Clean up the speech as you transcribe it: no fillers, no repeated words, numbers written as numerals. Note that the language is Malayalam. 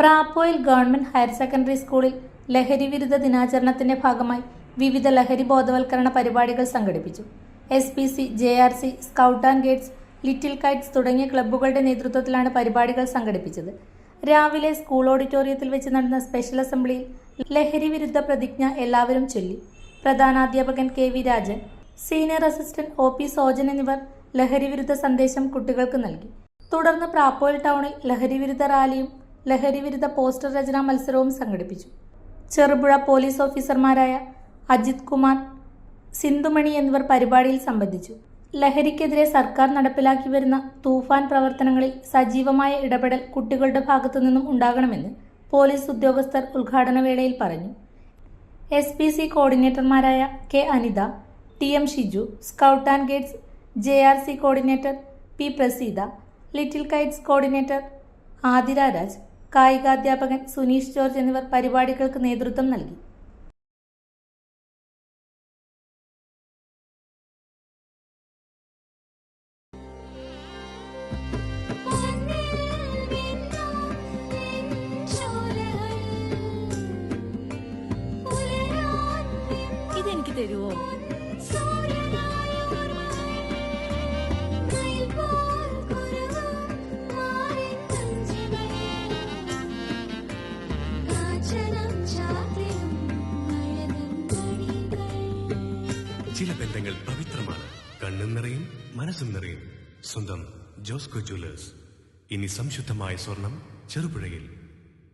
പ്രാപ്പോയിൽ ഗവൺമെന്റ് ഹയർ സെക്കൻഡറി സ്കൂളിൽ ലഹരിവിരുദ്ധ ദിനാചരണത്തിന്റെ ഭാഗമായി വിവിധ ലഹരി ബോധവൽക്കരണ പരിപാടികൾ സംഘടിപ്പിച്ചു. SPC, JRC, scout and guides, little Kites തുടങ്ങിയ ക്ലബ്ബുകളുടെ നേതൃത്വത്തിലാണ് പരിപാടികൾ സംഘടിപ്പിച്ചത്. രാവിലെ സ്കൂൾ ഓഡിറ്റോറിയത്തിൽ വെച്ച് നടന്ന സ്പെഷ്യൽ അസംബ്ലിയിൽ ലഹരിവിരുദ്ധ പ്രതിജ്ഞ എല്ലാവരും ചൊല്ലി. പ്രധാനാധ്യാപകൻ KV Rajan, senior assistant OP Sojan എന്നിവർ ലഹരിവിരുദ്ധ സന്ദേശം കുട്ടികൾക്ക് നൽകി. തുടർന്ന് പ്രാപ്പോയിൽ ടൗണിൽ ലഹരിവിരുദ്ധ റാലിയും ലഹരിവിരുദ്ധ പോസ്റ്റർ രചനാ മത്സരവും സംഘടിപ്പിച്ചു. ചെറുപുഴ പോലീസ് ഓഫീസർമാരായ അജിത് കുമാർ, സിന്ധുമണി എന്നിവർ പരിപാടിയിൽ സംബന്ധിച്ചു. ലഹരിക്കെതിരെ സർക്കാർ നടപ്പിലാക്കി വരുന്ന തൂഫാൻ പ്രവർത്തനങ്ങളിൽ സജീവമായ ഇടപെടൽ കുട്ടികളുടെ ഭാഗത്തു നിന്നും ഉണ്ടാകണമെന്ന് പോലീസ് ഉദ്യോഗസ്ഥർ ഉദ്ഘാടന വേളയിൽ പറഞ്ഞു. SPC കോർഡിനേറ്റർമാരായ K Anitha, TM Shiju, scout and guides JRC coordinator P Praseetha, little kites coordinator Athira Raj, കായികാധ്യാപകൻ സുനീഷ് ജോർജ് എന്നിവർ പരിപാടികൾക്ക് നേതൃത്വം നൽകി. ഇതെനിക്ക് തരുമോ? ചില ബന്ധങ്ങൾ പവിത്രമാണ്. കണ്ണും നിറയും, മനസ്സും നിറയും. സ്വന്തം ജോസ്കോ ജ്വല്ലേഴ്സ്. ഇനി സംശുദ്ധമായ സ്വർണം ചെറുപുഴയിൽ.